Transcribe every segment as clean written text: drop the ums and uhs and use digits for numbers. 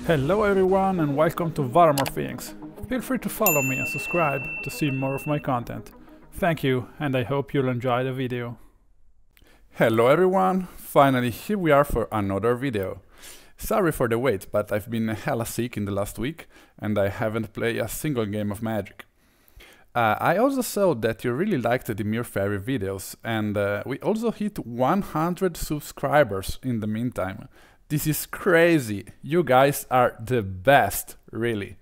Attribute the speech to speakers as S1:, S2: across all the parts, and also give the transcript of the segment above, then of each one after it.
S1: Hello everyone and welcome to Varamorphings. Feel free to follow me and subscribe to see more of my content. Thank you, and I hope you'll enjoy the video.
S2: Hello everyone, finally here we are for another video. Sorry for the wait, but I've been hella sick in the last week and I haven't played a single game of Magic. I also saw that you really liked the Mere Fairy videos, and we also hit 100 subscribers in the meantime. This is crazy, you guys are the best, really.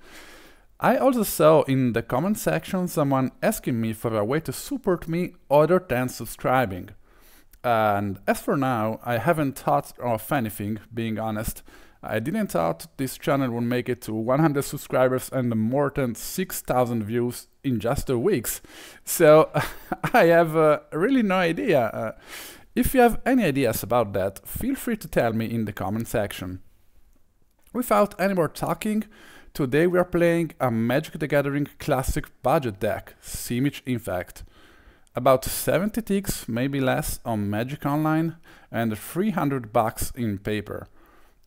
S2: I also saw in the comment section someone asking me for a way to support me other than subscribing. And as for now, I haven't thought of anything, being honest. I didn't thought this channel would make it to 100 subscribers and more than 6,000 views in just 2 weeks. So I have really no idea. If you have any ideas about that, feel free to tell me in the comment section. Without any more talking, today we are playing a Magic the Gathering classic budget deck, Simic Infect. About 70 ticks, maybe less, on Magic Online and 300 bucks in paper.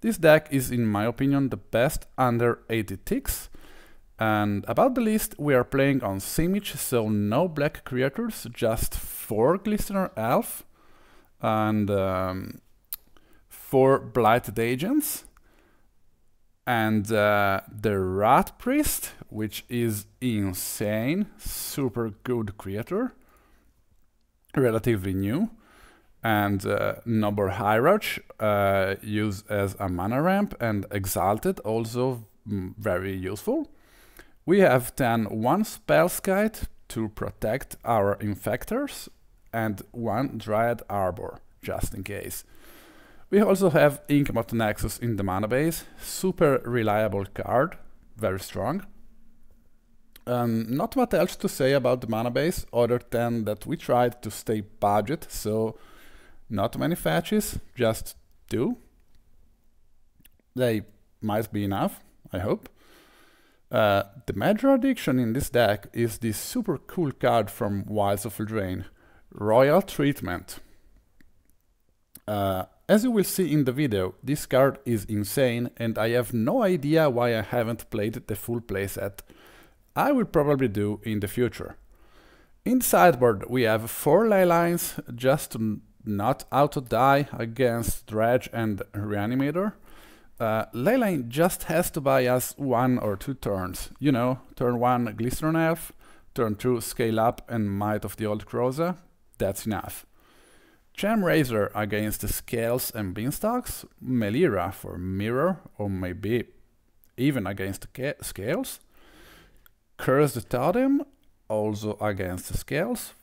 S2: This deck is, in my opinion, the best under 80 ticks. And about the list, we are playing on Simic, so no black creatures, just 4 Glistener Elf and 4 Blighted Agents. And the Rotpriest, which is insane, super good creator, relatively new. And Noble Hierarch, used as a mana ramp, and Exalted, also very useful. We have then 1 Spellskite to protect our Infectors, and 1 Dryad Arbor, just in case. We also have Inkmoth Nexus in the mana base, super reliable card, very strong. Not much else to say about the mana base, other than that we tried to stay budget, so not many fetches, just 2. They might be enough, I hope. The major addition in this deck is this super cool card from Wilds of Eldraine, Royal Treatment. As you will see in the video, this card is insane and I have no idea why I haven't played the full playset. I will probably do in the future. In the sideboard we have 4 Leylines, just to not auto-die against Dredge and Reanimator. Leyline just has to buy us 1 or 2 turns. You know, turn 1 Glistener Elf, turn 2 Scale Up and Might of the Old Krosa. That's enough. Gemrazer against the Scales and Beanstalks, Melira for Mirror, or maybe even against the Scales. Cursed Totem, also against the Scales.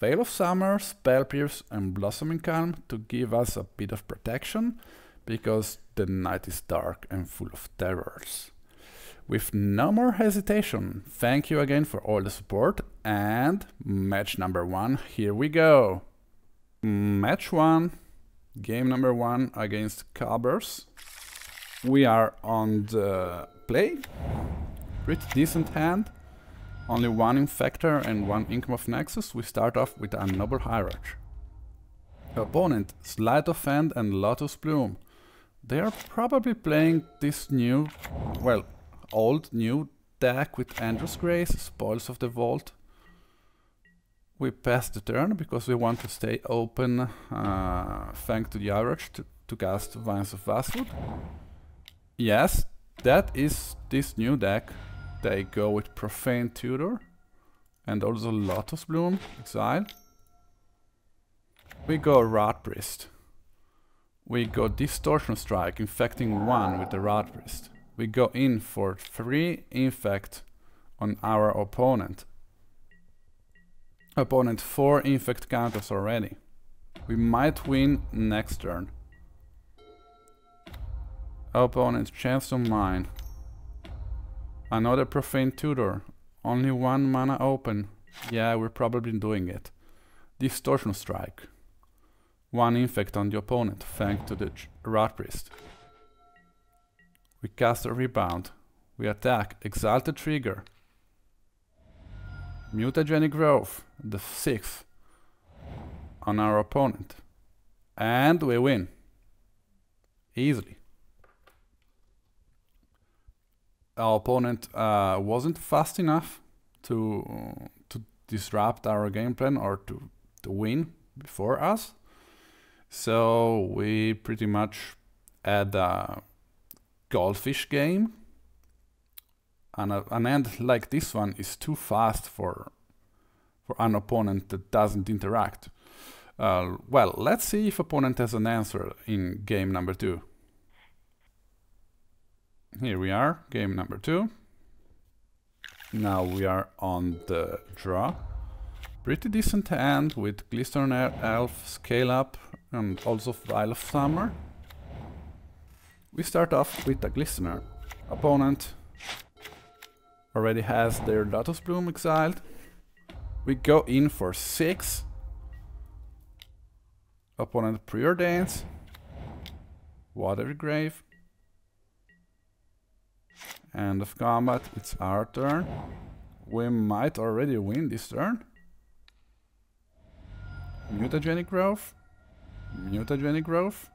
S2: Veil of Summer, Spell Pierce and Blossoming Calm to give us a bit of protection, because the night is dark and full of terrors. With no more hesitation, thank you again for all the support, and match number 1, here we go. Match 1, game number 1 against Cobbers. We are on the play, pretty decent hand. Only 1 Infector and 1 Inkmoth Nexus. We start off with a Noble Hierarch. Opponent, Sleight of Hand and Lotus Bloom. They are probably playing this new, well, old new deck with Andrew's Grace, Spoils of the Vault. We pass the turn because we want to stay open thanks to the Hierarch to cast Vines of Vastwood. Yes, that is this new deck. They go with Profane Tutor and also Lotus Bloom, Exile. We go Rotpriest. We go Distortion Strike, infecting 1 with the Rotpriest. We go in for 3 Infect on our opponent. Opponent 4 Infect counters already. We might win next turn. Opponent Chance of Mine. Another Profane Tutor, only 1 mana open. Yeah, we're probably doing it. Distortion Strike. 1 Infect on the opponent, thanks to the Rotpriest. We cast a Rebound. We attack, Exalted Trigger. Mutagenic Growth, the 6th, on our opponent. And we win. Easily. our opponent wasn't fast enough to disrupt our game plan or to win before us. So we pretty much had a goldfish game. And an end like this one is too fast for an opponent that doesn't interact. Well, let's see if opponent has an answer in game number 2. Here we are, game number 2. Now we are on the draw. Pretty decent hand with Glistener Elf, Scale Up, and also Vial of Summer. We start off with a Glistener. Opponent already has their Lotus Bloom exiled. We go in for 6. Opponent Preordains. Watery Grave. End of combat, it's our turn. We might already win this turn. Mutagenic Growth. Mutagenic Growth.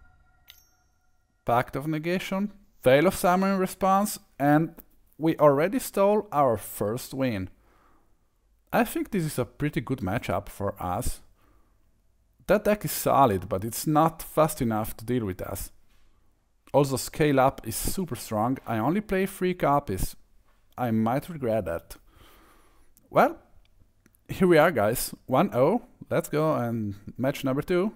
S2: Pact of Negation. Veil of Summer in response, and we already stole our first win. I think this is a pretty good matchup for us. That deck is solid, but it's not fast enough to deal with us. Also, Scale Up is super strong. I only play 3 copies. I might regret that. Well, here we are, guys. 1-0. Let's go and match number 2.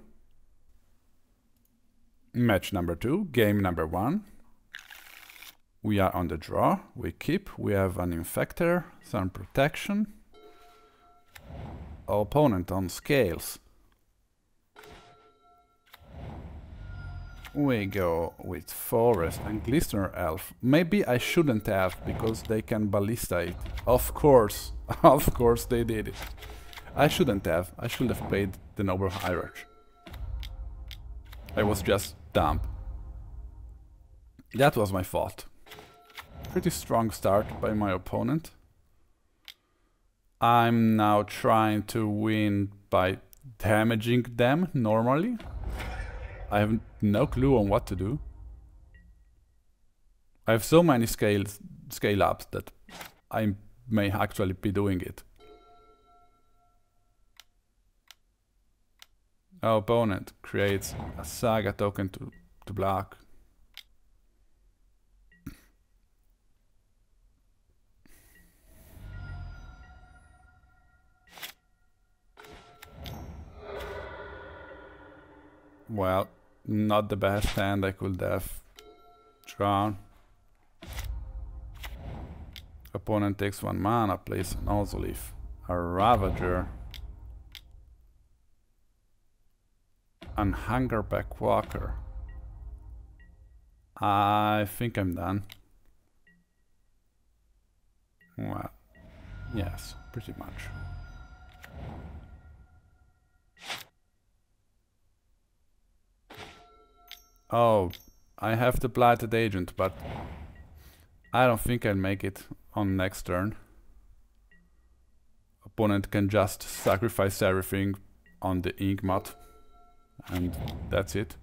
S2: Match number 2, game number 1. We are on the draw. We keep. We have an Infector, some protection. Our opponent on scales. We go with Forest and Glistener Elf. Maybe I shouldn't have, because they can ballista it. Of course they did it. I shouldn't have. I should have played the Noble Hierarch. I was just dumb. That was my fault. Pretty strong start by my opponent. I'm now trying to win by damaging them normally. I have no clue on what to do. I have so many scale ups that I may actually be doing it. Our opponent creates a Saga token to block. Well, not the best hand I could have drawn. Opponent takes 1 mana, plays an Ozolith, a Ravager, an Hungerback Walker. I think I'm done. Well, yes, pretty much. Oh, I have the Blighted Agent, but I don't think I'll make it on next turn. Opponent can just sacrifice everything on the Inkmoth, and that's it.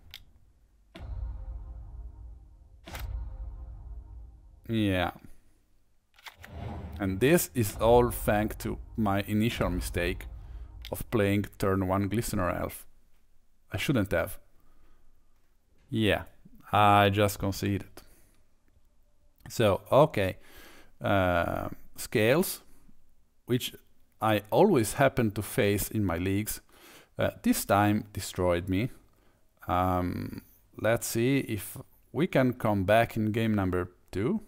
S2: Yeah. And this is all thanks to my initial mistake of playing turn 1 Glistener Elf. I shouldn't have. Yeah, I just conceded. So, okay. Scales, which I always happen to face in my leagues, this time destroyed me. Let's see if we can come back in game number 2.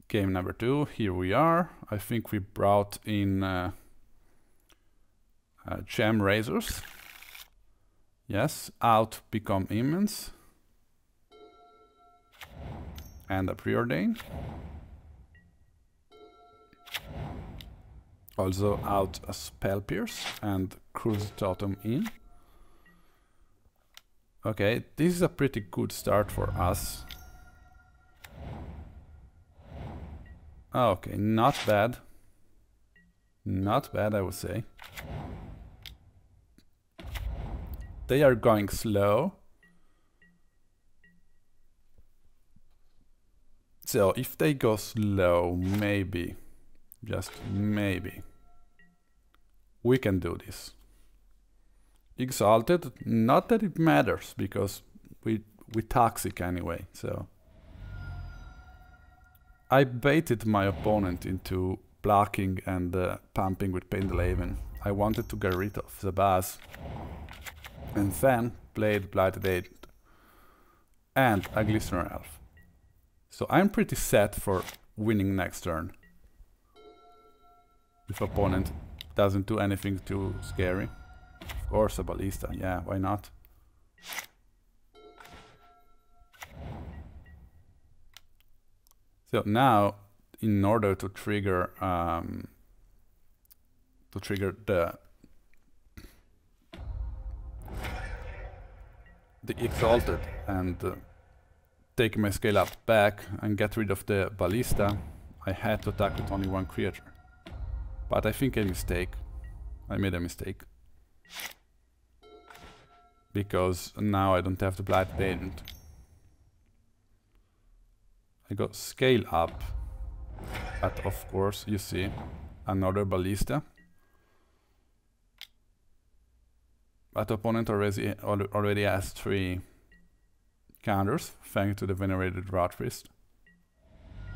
S2: Game number 2, here we are. I think we brought in Gemrazers. Yes, out become immense. And a Preordain. Also out a Spell Pierce and Cursed Totem in. Okay, this is a pretty good start for us. Okay, not bad. Not bad, I would say. They are going slow. So if they go slow, maybe, just maybe, we can do this. Exalted, not that it matters, because we toxic anyway, so. I baited my opponent into blocking and pumping with Pendelhaven. I wanted to get rid of the buzz. And then played Blighted Agent. And a Glistener Elf. So I'm pretty set for winning next turn. If opponent doesn't do anything too scary. Of course a Ballista, yeah, why not? So now, in order to trigger the Exalted and take my scale up back and get rid of the Ballista, I had to attack with only one creature. But I think I made a mistake. Because now I don't have the Blighted Agent. I got scale up, but of course you see another Ballista. But opponent already has 3 counters, thanks to the Venerated Rotpriest.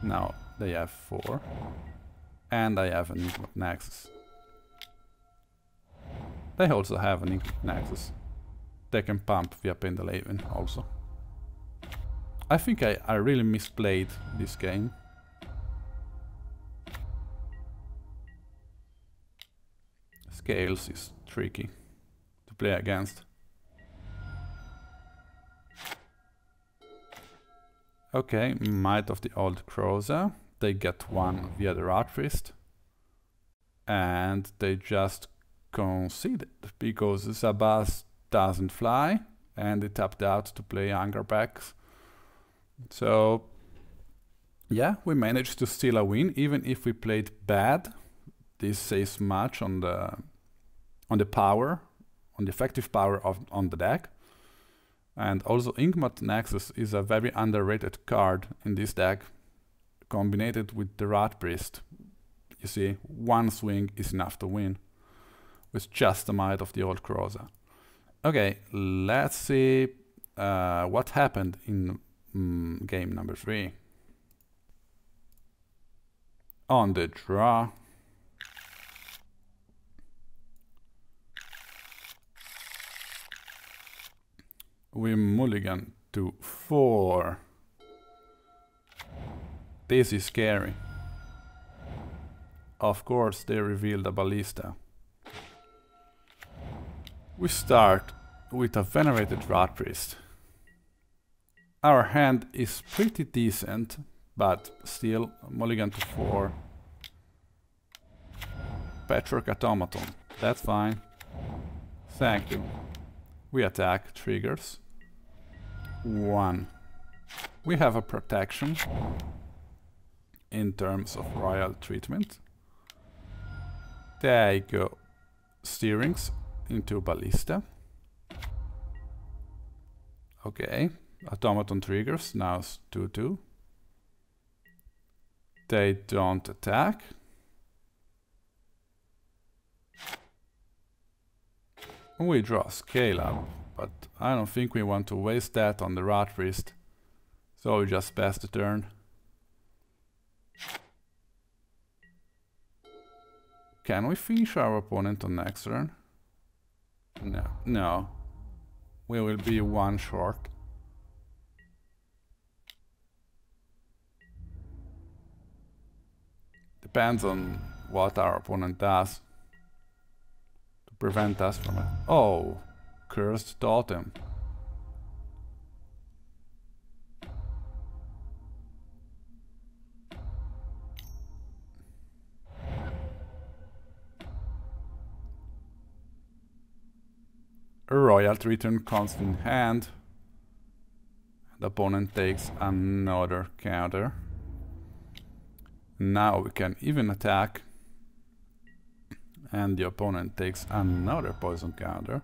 S2: Now they have 4. And I have an Inkmoth Nexus. They also have an Inkmoth Nexus. They can pump via Pendelhaven also. I think I really misplayed this game. Scales is tricky to play against. Okay, Might of the Old Krosa. They get 1 via the Rotpriest. And they just conceded because Zabaz doesn't fly and they tapped out to play Angerback. So yeah, we managed to steal a win, even if we played bad. This says much on the power, on the effective power on the deck. And also Inkmoth Nexus is a very underrated card in this deck, combined with the Rotpriest. You see, one swing is enough to win with just the Might of the Old Krosa. Okay, let's see what happened in game number 3. On the draw, we mulligan to 4. This is scary. Of course, they revealed a Ballista. We start with a Venerated Rotpriest. Our hand is pretty decent, but still mulligan to 4. Patchwork Automaton, that's fine. Thank you. We attack, triggers. 1. We have a protection in terms of royal treatment. There you go. Steerings into Ballista. Okay. Automaton triggers, now it's 2-2. They don't attack. We draw scale up, but I don't think we want to waste that on the Rotpriest. So we just pass the turn. Can we finish our opponent on next turn? No. We will be 1 short. Depends on what our opponent does to prevent us from it. Oh, Cursed Totem. A royalty return comes in hand. The opponent takes another counter. Now we can even attack. And the opponent takes another poison counter.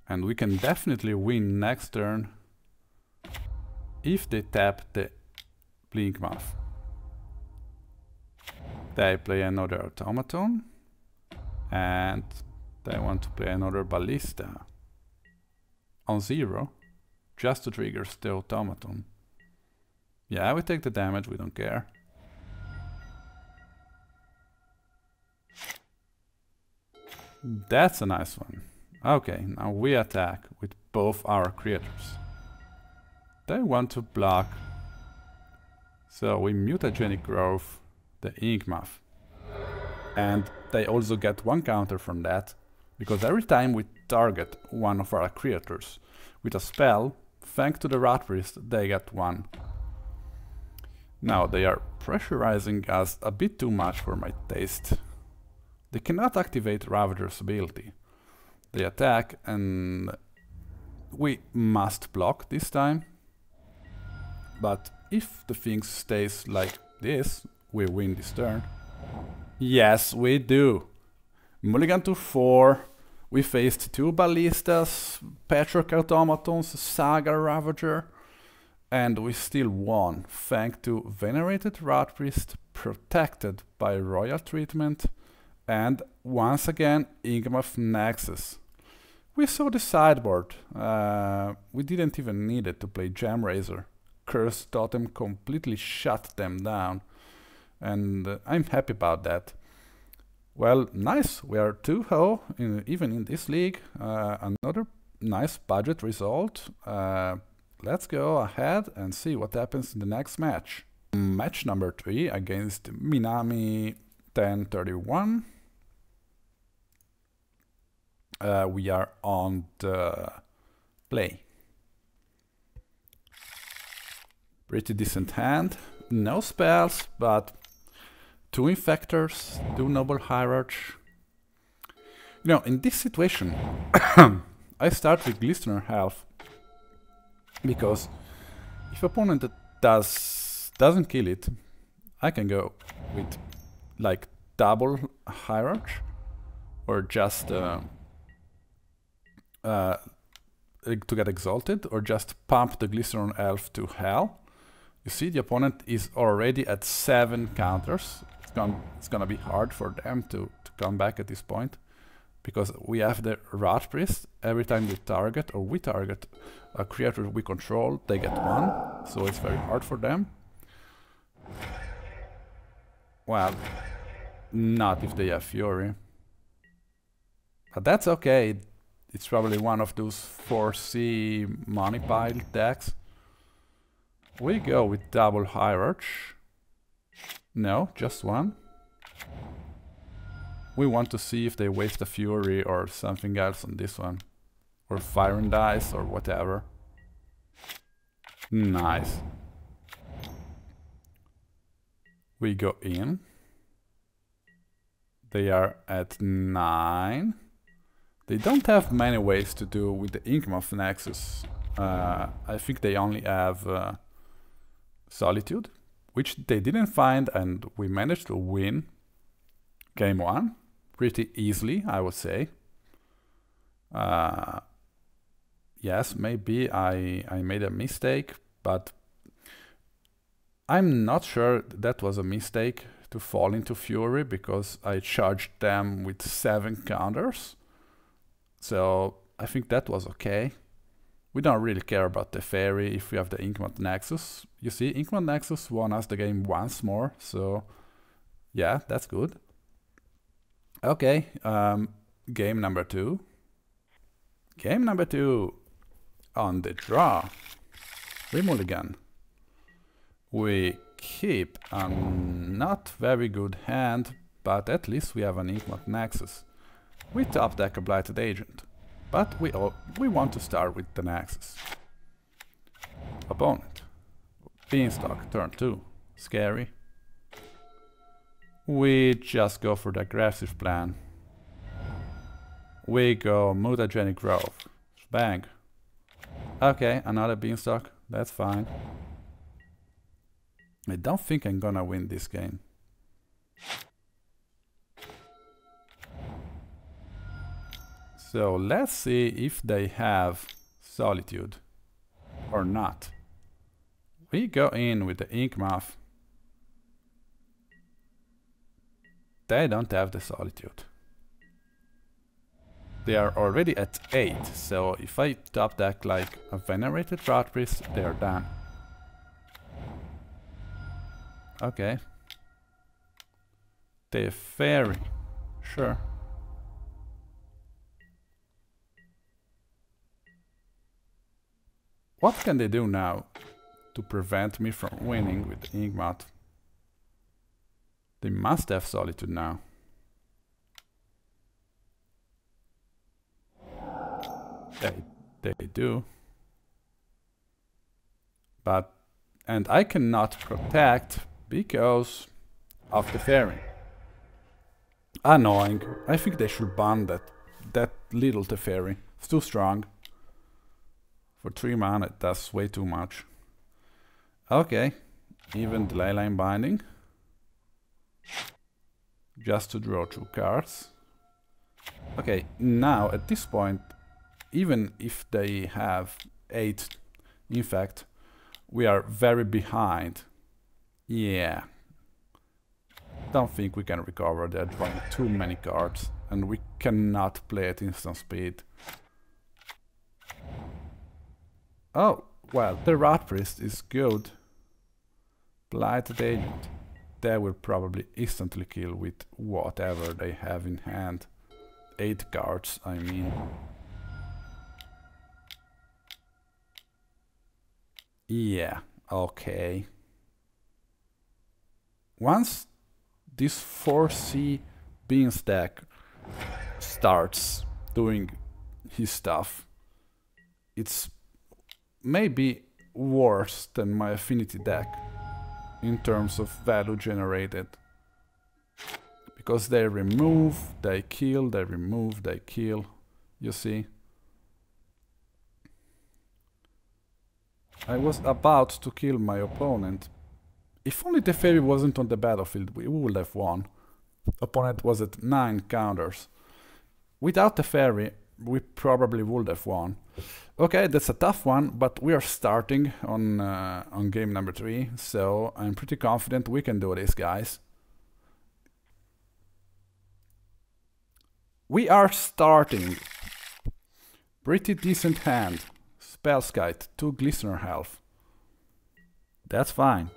S2: And we can definitely win next turn if they tap the Inkmoth. They play another automaton. And they want to play another ballista. On 0. Just to trigger the automaton. Yeah, we take the damage, we don't care. That's a nice one. Okay, now we attack with both our creatures. They want to block. So we Mutagenic Growth the Inkmoth. And they also get one counter from that, because every time we target one of our creatures with a spell, thanks to the Rotpriest, they get one. Now they are pressurizing us a bit too much for my taste. They cannot activate Ravager's ability. They attack and we must block this time. But if the thing stays like this, we win this turn. Yes, we do. Mulligan to 4. We faced 2 ballistas, Patchwork automatons, Saga Ravager, and we still won, thanks to Venerated Rotpriest, protected by Royal Treatment, and once again Inkmoth Nexus. We saw the sideboard. We didn't even need it to play Gemrazer. Cursed Totem completely shut them down, and I'm happy about that. Well, nice, we are 2-0 even in this league. Another nice budget result. Let's go ahead and see what happens in the next match. Match number 3 against Minami 1031. We are on the play. Pretty decent hand. No spells, but 2 Infectors, 2 Noble Hierarch. You know, in this situation, I start with Glistener Elf, because if opponent doesn't kill it, I can go with like double Hierarch, or just to get exalted, or just pump the Glistener Elf to hell. You see, the opponent is already at 7 counters. It's gonna be hard for them to come back at this point, because we have the Rotpriest. Every time they target, or we target a creature we control, they get 1, so it's very hard for them. Well, not if they have Fury. But that's okay. It's probably one of those 4C money pile decks. We go with double Hierarch. No, just 1. We want to see if they waste a Fury or something else on this one. Or Fire and Dice or whatever. Nice. We go in. They are at 9. They don't have many ways to do with the Inkmoth Nexus. I think they only have Solitude, which they didn't find, and we managed to win game 1 pretty easily, I would say. Yes, maybe I made a mistake, but I'm not sure that was a mistake to fall into Fury, because I charged them with 7 counters. So I think that was okay. We don't really care about the Fairy if we have the Inkmoth Nexus. You see, Inkmoth Nexus won us the game once more, so yeah, that's good. Okay, game number 2. Game number 2. On the draw, we mulligan. We keep a not very good hand, but at least we have an Inkmoth Nexus. We top deck a Blighted Agent. But we want to start with the Nexus. Opponent. BEANSTALK, turn 2. Scary. We just go for the aggressive plan. We go Mutagenic Growth. Bang. Okay, another BEANSTALK. That's fine. I don't think I'm gonna win this game. So let's see if they have Solitude or not. We go in with the Inkmoth. They don't have the Solitude. They are already at 8, so if I top deck like a Venerated Rotpriest, they are done. Okay. The Fairy. Sure. What can they do now to prevent me from winning with the Inkmoth? They must have Solitude now. They do. But, and I cannot protect because of the Fairy. Annoying. I think they should ban that little Teferi. It's too strong. For 3 mana, that's way too much. Okay. Even the Leyline binding. Just to draw 2 cards. Okay, now at this point, even if they have 8 Infect, we are very behind. Yeah. Don't think we can recover. They're drawing too many cards and we cannot play at instant speed. Oh, well, the Rotpriest is good. Blighted Agent. They will probably instantly kill with whatever they have in hand. 8 cards, I mean. Yeah, okay. Once this 4C BEANSTAK starts doing his stuff, it's maybe worse than my affinity deck in terms of value generated. Because they remove, they kill, they remove, they kill, you see. I was about to kill my opponent. If only the Fairy wasn't on the battlefield, we would have won. Opponent was at 9 counters. Without the Fairy, we probably would have won. Okay, that's a tough one, but we are starting on game number 3, so I'm pretty confident we can do this, guys. We are starting. Pretty decent hand. Spellskite, 2 Glistener Elf. That's fine.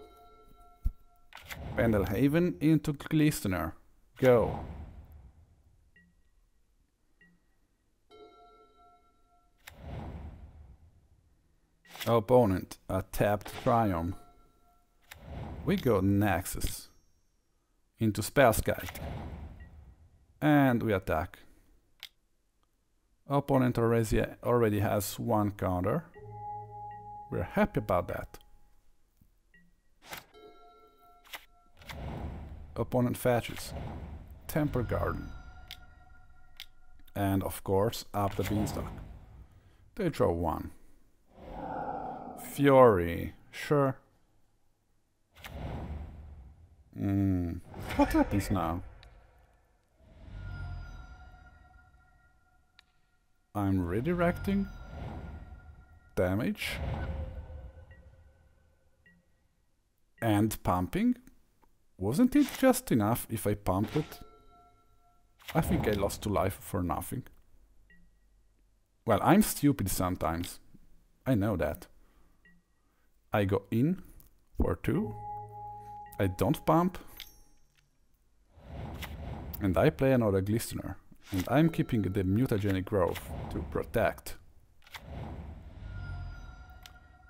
S2: Pendelhaven into Glistener. Go. Opponent, a tapped Triumph. We go Nexus into Spellskite. And we attack. Opponent already has 1 counter. We're happy about that. Opponent fetches. Temper Garden. And of course, up the Beanstalk. They draw 1. Fury. Sure. What happens now? I'm redirecting damage and pumping. Wasn't it just enough if I pumped it? I think I lost 2 life for nothing. Well, I'm stupid sometimes. I know that. I go in for 2. I don't pump. And I play another Glistener. And I'm keeping the Mutagenic Growth to protect.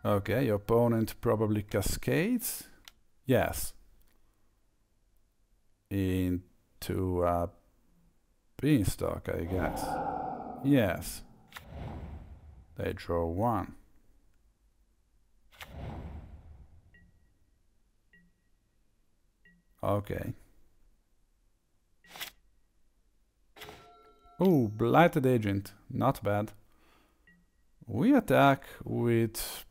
S2: Okay, opponent probably cascades. Yes. Into a Beanstalk, I guess. Yes. They draw 1. Okay. Oh, Blighted Agent, not bad. We attack with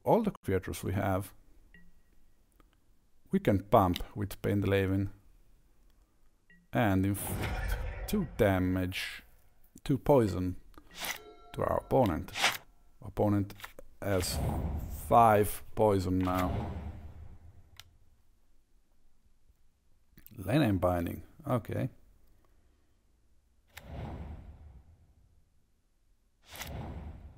S2: all the creatures we have. We can pump with Pendelhaven and inflict 2 damage, 2 poison to our opponent. Opponent has 5 poison now. Leyline Binding, okay.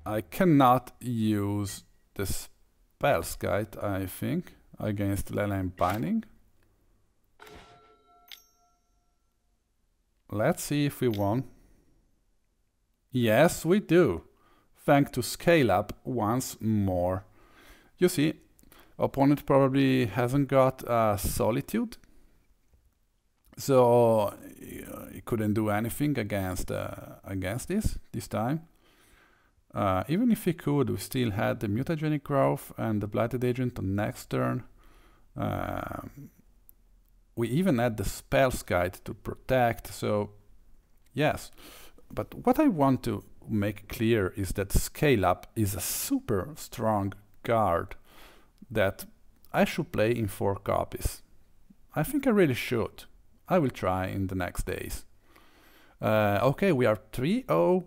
S2: I cannot use the Spellskite, I think, against Leyline Binding. Let's see if we won. Yes, we do. Thanks to scale up once more. You see, opponent probably hasn't got Solitude, so he couldn't do anything against this time. Even if he could, we still had the Mutagenic Growth and the Blighted Agent on next turn. We even had the Spellskite to protect, so yes. But what I want to make clear is that Scale Up is a super strong card that I should play in 4 copies. I think I really should. I will try in the next days. Okay, we are 3-0.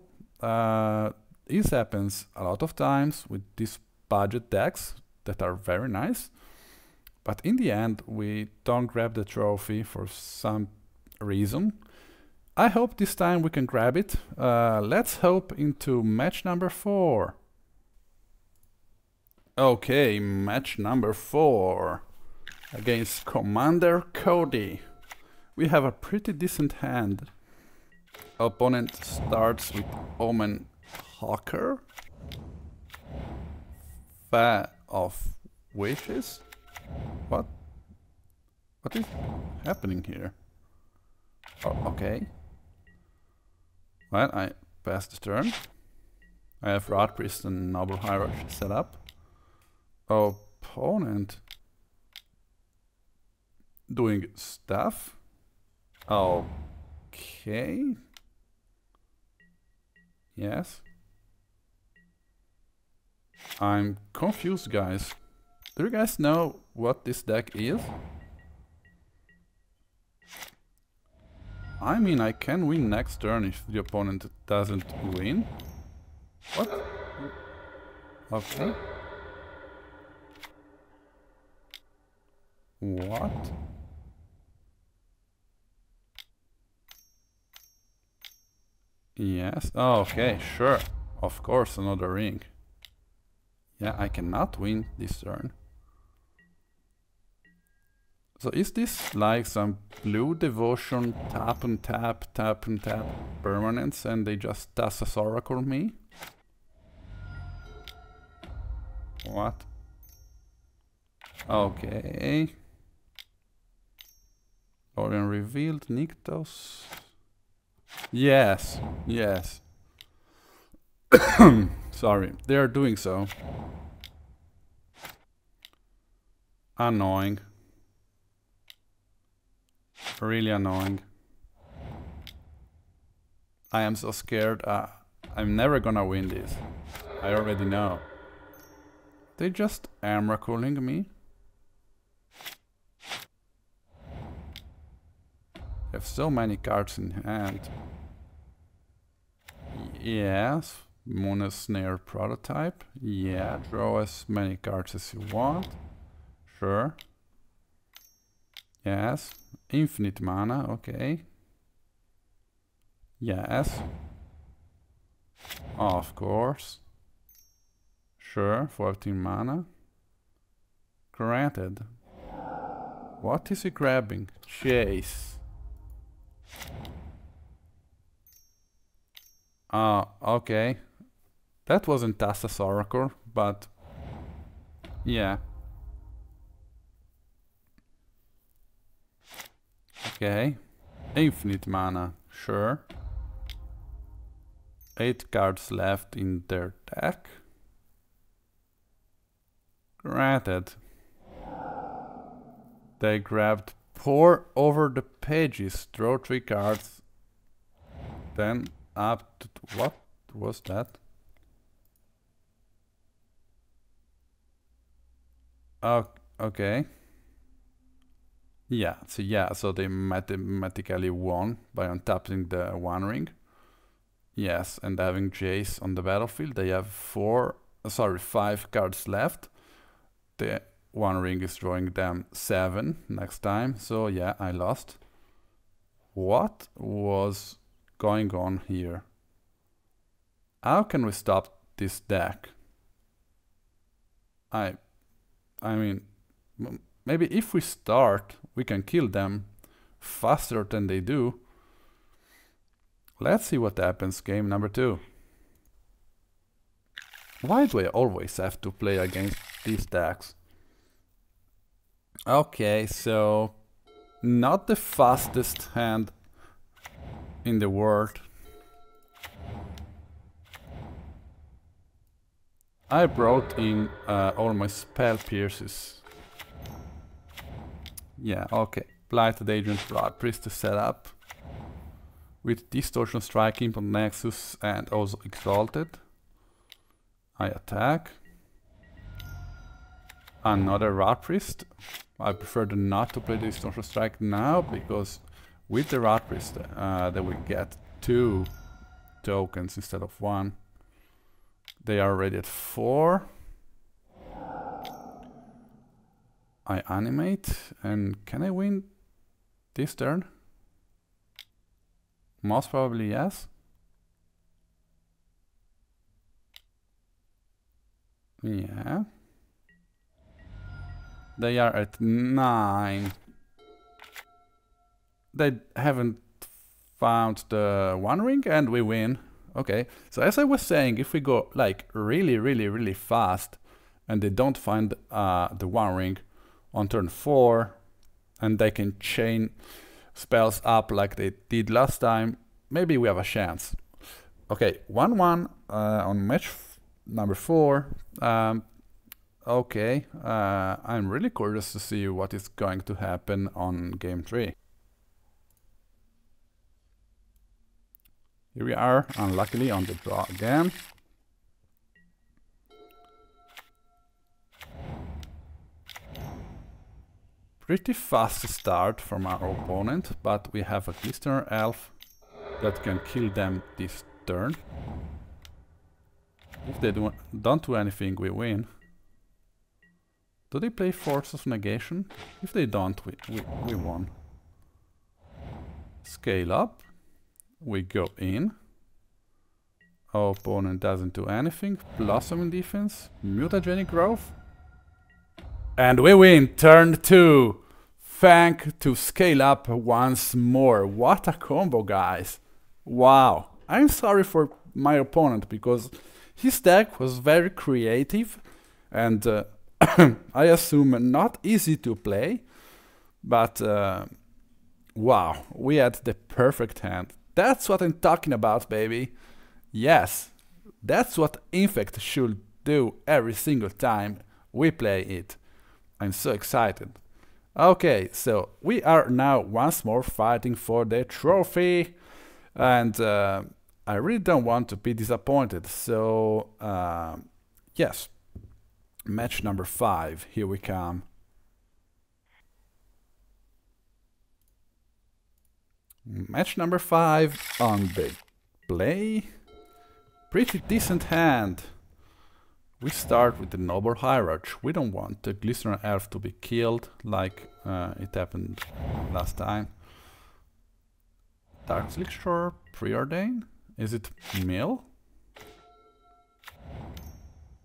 S2: This happens a lot of times with these budget decks that are very nice. But in the end, we don't grab the trophy for some reason. I hope this time we can grab it. Let's hope into match number 4. Okay, match number 4 against Commander Cody. We have a pretty decent hand. Opponent starts with Omen Hawker, Fae of Wishes. What is happening here? Oh, okay. Well, I passed the turn. I have Rotpriest and Noble Hierarch set up. Opponent doing stuff. Okay. Yes. I'm confused, guys. Do you guys know what this deck is? I mean, I can win next turn if the opponent doesn't win. What? Okay. What? Yes. Oh, okay, sure. Of course, another ring. Yeah, I cannot win this turn. So is this like some blue devotion tap and tap permanents and they just Thassa's Oracle me? What? Okay. Orion revealed Nykthos. Yes, yes. Sorry, they are doing so. Annoying. Really annoying. I am so scared. I'm never gonna win this. I already know. They just Amracooling me. I have so many cards in hand. Yes. Mono Snare prototype. Yeah, draw as many cards as you want. Sure. Yes. Infinite mana, okay. Yes. Of course. Sure, 14 mana. Granted. What is he grabbing? Chase. Okay. That wasn't Thassa's Oracle, but yeah. Okay. Infinite mana, sure. 8 cards left in their deck. Granted. They grabbed Pour Over the Pages, draw 3 cards. Then up to... what was that? Okay. Yeah, so they mathematically won by untapping the One Ring. Yes, and having Jace on the battlefield, they have 5 cards left. the One Ring is drawing them 7 next time, so yeah, I lost. What was going on here? How can we stop this deck? I mean, maybe if we start, we can kill them faster than they do. Let's see what happens game number 2. Why do I always have to play against these decks? Okay, so not the fastest hand in the world. I brought in all my spell pierces. Yeah, okay. Blighted Agent, Rotpriest to set up. With Distortion Strike, Inkmoth Nexus and also Exalted. I attack. Another Rotpriest. I prefer not to play the Distortion Strike now, because with the Rotpriest they will get 2 tokens instead of 1. They are already at 4. I animate, and can I win this turn? Most probably yes. Yeah. They are at 9. They haven't found the One Ring and we win. Okay, so as I was saying, if we go like really fast and they don't find the One Ring on turn 4 and they can chain spells up like they did last time, maybe we have a chance. Okay, 1-1 on match number 4. Okay, I'm really curious to see what is going to happen on game 3. Here we are, unluckily on the draw again. Pretty fast start from our opponent, but we have a Glistener Elf that can kill them this turn. If they don't do anything, we win. Do they play Force of Negation? If they don't, we won. Scale up. We go in. Our opponent doesn't do anything. Blossom in defense. Mutagenic Growth. And we win turn 2. Thank to scale up once more. What a combo, guys. Wow. I'm sorry for my opponent because his deck was very creative and I assume not easy to play. But wow, we had the perfect hand. That's what I'm talking about, baby. Yes, that's what Infect should do every single time we play it. I'm so excited. Okay, so we are now once more fighting for the trophy. And I really don't want to be disappointed. So, yes, match number 5, here we come. Match number 5 on the play. Pretty decent hand. We start with the Noble Hierarch. We don't want the Glistener Elf to be killed like it happened last time. Dark Elixir, Preordain. Is it Mill?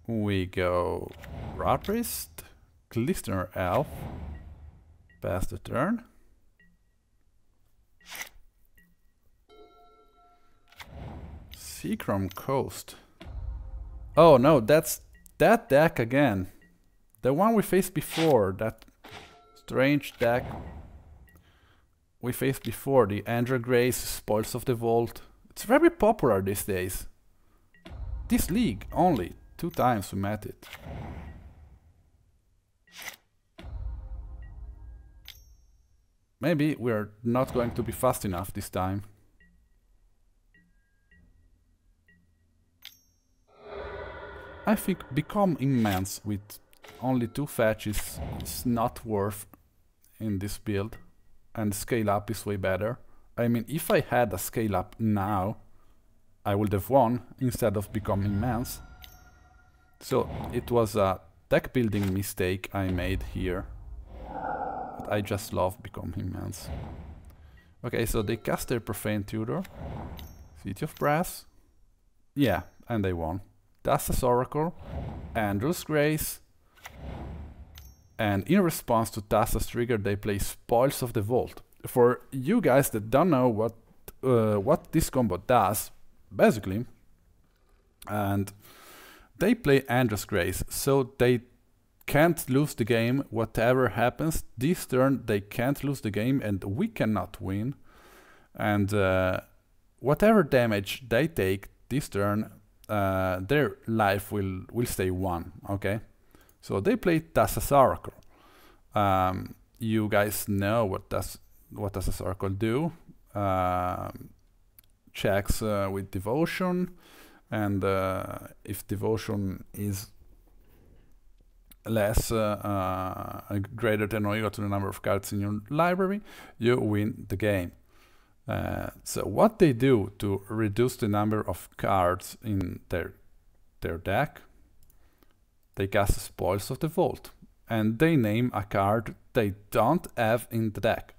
S2: We go Rotpriest, Glistener Elf. Pass the turn. Seacrom Coast. Oh no, that's that deck again. The one we faced before, that strange deck we faced before, the Andra Grace, Spoils of the Vault. It's very popular these days. This league, only 2 times we met it. Maybe we're not going to be fast enough this time. I think Become Immense with only 2 fetches is not worth in this build, and Scale Up is way better. I mean, if I had a Scale Up now, I would have won instead of Become Immense. So it was a deck building mistake I made here. But I just love become immense. Okay, so they cast their Profane Tutor. City of Brass. Yeah, and they won. Thassa's Oracle. Andrew's Grace. And in response to Thassa's trigger, they play Spoils of the Vault. For you guys that don't know what this combo does, basically, and they play Andrew's Grace, so they can't lose the game whatever happens. This turn they can't lose the game and we cannot win. And whatever damage they take this turn, their life will stay 1, okay? So they play Thassa's Oracle. You guys know what Thassa's Oracle do. Checks with Devotion, and if Devotion is less greater than or equal to the number of cards in your library, you win the game. So what they do to reduce the number of cards in their deck, they cast Spoils of the Vault, and they name a card they don't have in the deck.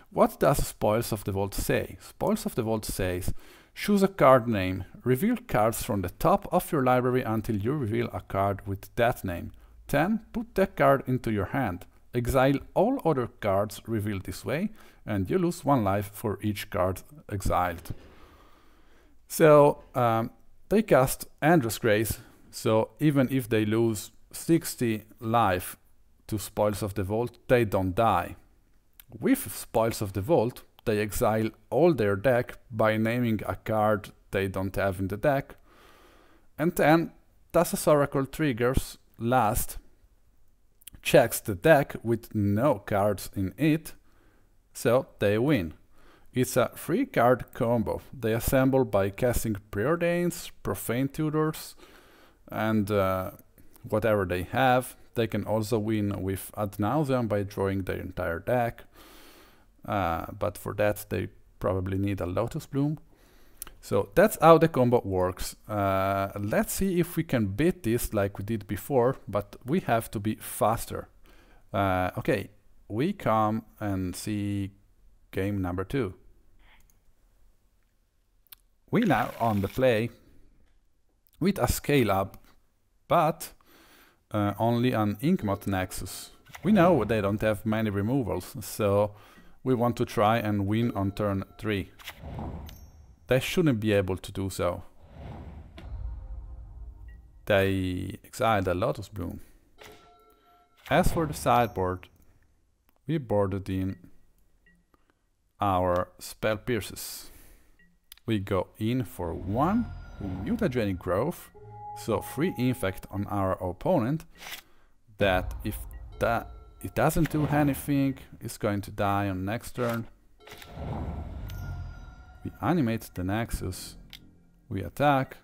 S2: What does Spoils of the Vault say? Spoils of the Vault says, choose a card name, reveal cards from the top of your library until you reveal a card with that name. Then put that card into your hand. Exile all other cards revealed this way, and you lose 1 life for each card exiled. So they cast Andrew's Grace, so even if they lose 60 life to Spoils of the Vault, they don't die. With Spoils of the Vault, they exile all their deck by naming a card they don't have in the deck, and then Thassa's Oracle triggers last, checks the deck with no cards in it, so they win. It's a 3-card combo. They assemble by casting Preordains, Profane Tutors, and whatever they have. They can also win with Ad Nauseam by drawing their entire deck, but for that they probably need a Lotus Bloom. So that's how the combo works. Let's see if we can beat this like we did before, but we have to be faster. Okay, we come and see game number 2. We now on the play with a scale up, but only an Inkmoth Nexus. We know they don't have many removals, so we want to try and win on turn 3. They shouldn't be able to do so. They exiled a Lotus Bloom. As for the sideboard, we boarded in our Spell Pierces. We go in for 1 Mutagenic Growth, so 3 Infect on our opponent, that if it doesn't do anything, it's going to die on next turn. We animate the Nexus, we attack.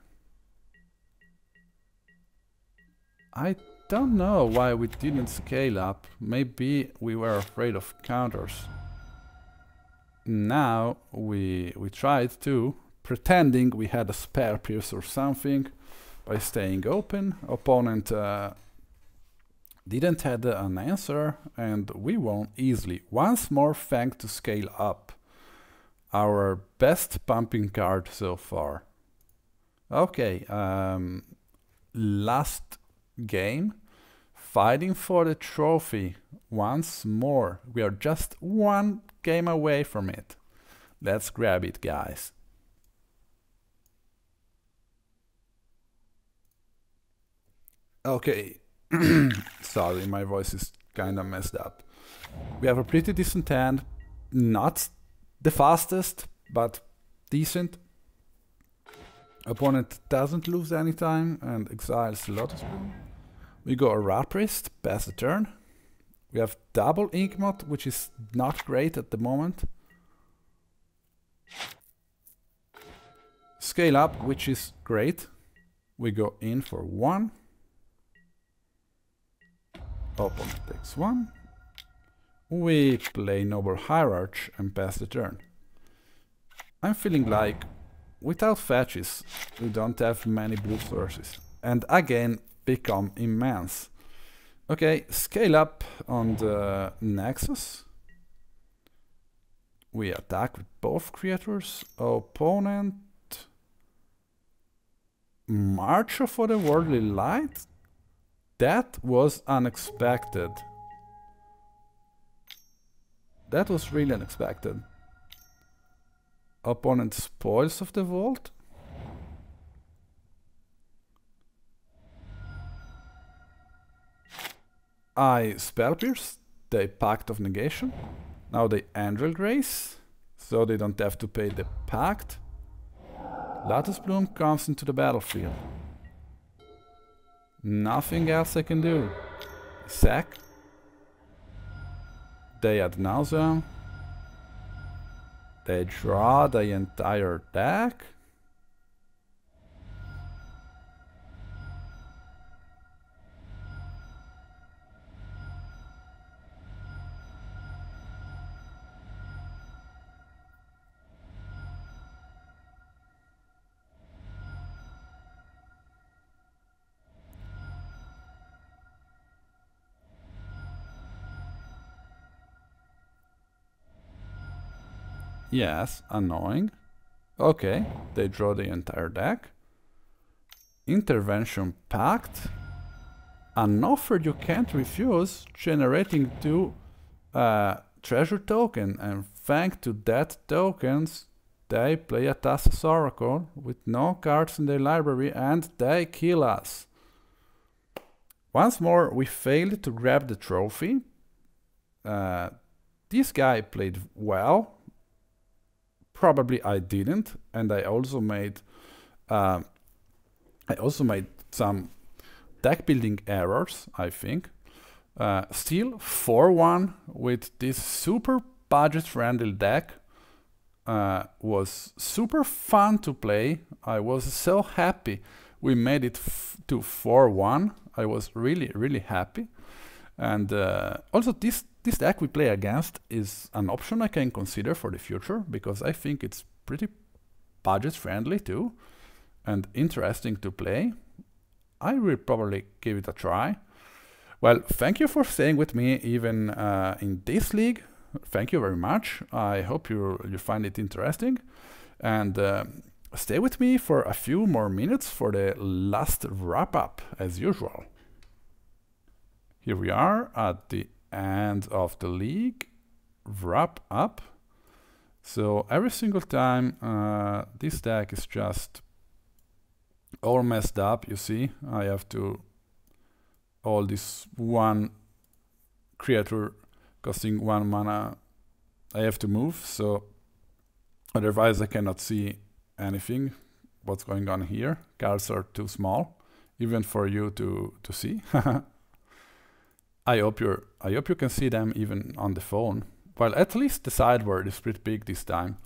S2: I don't know why we didn't scale up, maybe we were afraid of counters. Now we tried to, pretending we had a Spell Pierce or something, by staying open. Opponent didn't have an answer, and we won easily. Once more thanks to scale up. Our best pumping card so far. Okay, last game. Fighting for the trophy once more. We are just 1 game away from it. Let's grab it, guys. Okay, sorry, my voice is kinda messed up. We have a pretty decent hand, not the fastest, but decent. Opponent doesn't lose any time and exiles Lotus Bloom. We go a Rotpriest, pass the turn. We have double Inkmoth, which is not great at the moment. Scale up, which is great. We go in for 1. Opponent takes 1. We play Noble Hierarch and pass the turn. I'm feeling like, without fetches, we don't have many blue sources. And again, become immense. Okay, scale up on the Nexus. We attack with both creatures. Opponent Marcher for the Worldly Light? That was unexpected. That was really unexpected. Opponent Spoils of the Vault. I Spell Pierce. They Pact of Negation. Now they Angel Grace, so they don't have to pay the Pact. Lotus Bloom comes into the battlefield. Nothing else I can do. Sack. They Ad Nauseam. They draw the entire deck. Yes, annoying. Okay, they draw the entire deck. Intervention Pact. An offer you can't refuse, generating 2 treasure token, and thanks to that tokens, they play a Thassa's Oracle with no cards in their library and they kill us. Once more, we failed to grab the trophy. This guy played well. Probably I didn't, and I also made some deck building errors, I think. Still 4-1 with this super budget friendly deck was super fun to play. I was so happy we made it to 4-1. I was really happy. And also this deck we play against is an option I can consider for the future, because I think it's pretty budget friendly too and interesting to play. I will probably give it a try. Well, thank you for staying with me even in this league. Thank you very much. I hope you find it interesting, and stay with me for a few more minutes for the last wrap up as usual. Here we are at the end of the league wrap up. So every single time this deck is just all messed up, you see. I have to all this one creature costing 1 mana I have to move, so otherwise I cannot see anything what's going on here. Cards are too small even for you to see. I hope you can see them even on the phone. Well, at least the sideboard is pretty big this time.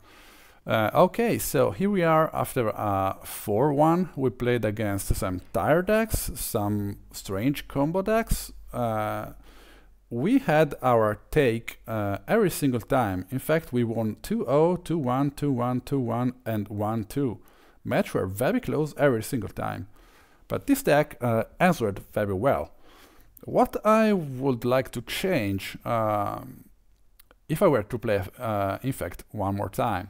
S2: Okay, so here we are after a 4-1. We played against some tire decks, some strange combo decks. We had our take every single time. In fact, we won 2-0, 2-1, 2-1, 2-1, and 1-2. Match were very close every single time. But this deck answered very well. What I would like to change if I were to play Infect one more time,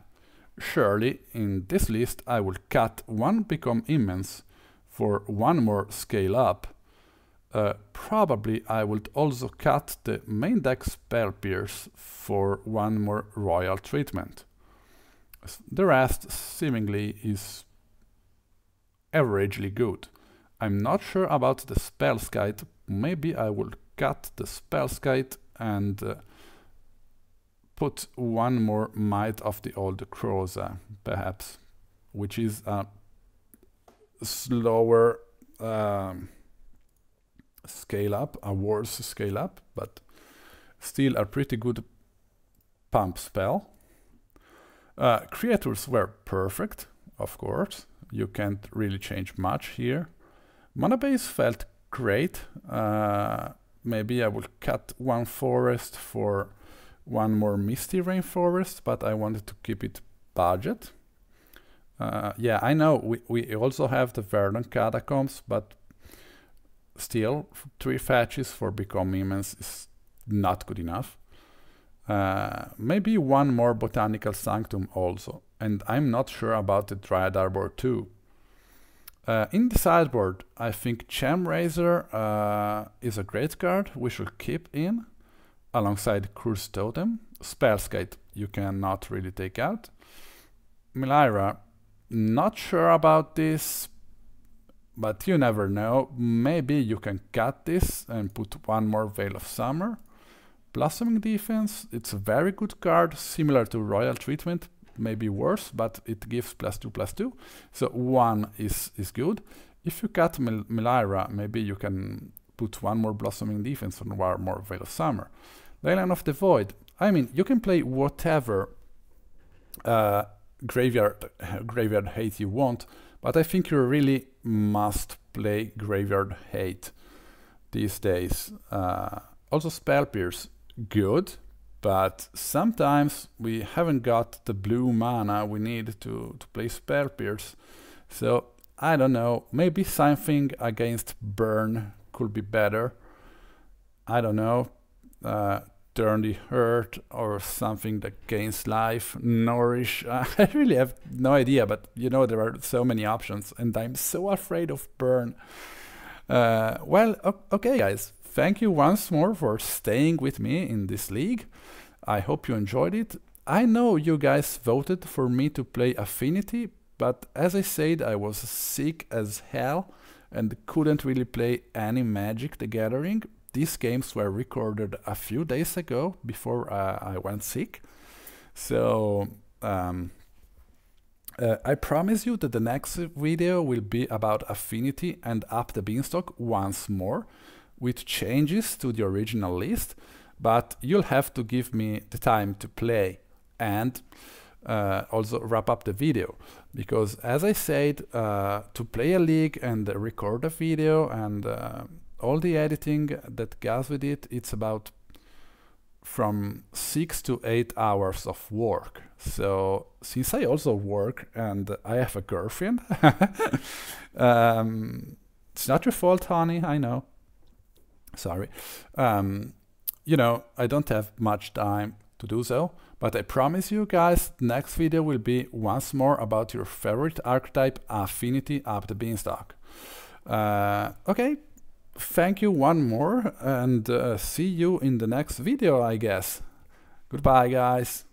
S2: surely in this list I will cut 1 Become Immense for 1 more Scale Up. Probably I would also cut the main deck Spell Pierce for 1 more Royal Treatment. The rest seemingly is averagely good. I'm not sure about the Spellskite. Maybe I will cut the Spellskite and put 1 more Might of the Old Krosa, perhaps, which is a slower scale up, a worse scale up, but still a pretty good pump spell. Creatures were perfect, of course. You can't really change much here. Mana base felt great. Maybe I will cut 1 forest for 1 more Misty Rainforest, but I wanted to keep it budget. Yeah, I know we also have the Verdant Catacombs, but still 3 fetches for Become Immense is not good enough. Maybe one more Botanical Sanctum also, and I'm not sure about the Dryad Arbor too. In the sideboard, I think Gemrazer is a great card we should keep in, alongside Cursed Totem. Spellskite you cannot really take out. Melira, not sure about this, but you never know. Maybe you can cut this and put one more Veil of Summer. Blossoming Defense, it's a very good card, similar to Royal Treatment, maybe worse, but it gives +2/+2, so 1 is good. If you cut Melira, maybe you can put one more Blossoming Defense and one more Veil of Summer. Leyline of the Void, I mean, you can play whatever graveyard hate you want, but I think you really must play Graveyard Hate these days. Also Spell Pierce, good, but sometimes we haven't got the blue mana we need to play Spell Pierce. So I don't know, maybe something against Burn could be better. I don't know, Turn the Hurt or something that gains life, Nourish. I really have no idea, but you know, there are so many options and I'm so afraid of Burn. Well, okay guys, thank you once more for staying with me in this league. I hope you enjoyed it. I know you guys voted for me to play Affinity, but as I said, I was sick as hell and couldn't really play any Magic the Gathering. These games were recorded a few days ago before I went sick. So I promise you that the next video will be about Affinity and up the Beanstalk once more, with changes to the original list, but you'll have to give me the time to play and also wrap up the video, because as I said, to play a league and record a video and all the editing that goes with it, it's about from 6 to 8 hours of work. So since I also work and I have a girlfriend, it's not your fault, honey, I know. Sorry. You know, I don't have much time to do so, but I promise you guys, next video will be once more about your favorite archetype, Affinity up the Beanstalk. Okay, thank you one more, and see you in the next video, I guess. Goodbye, guys.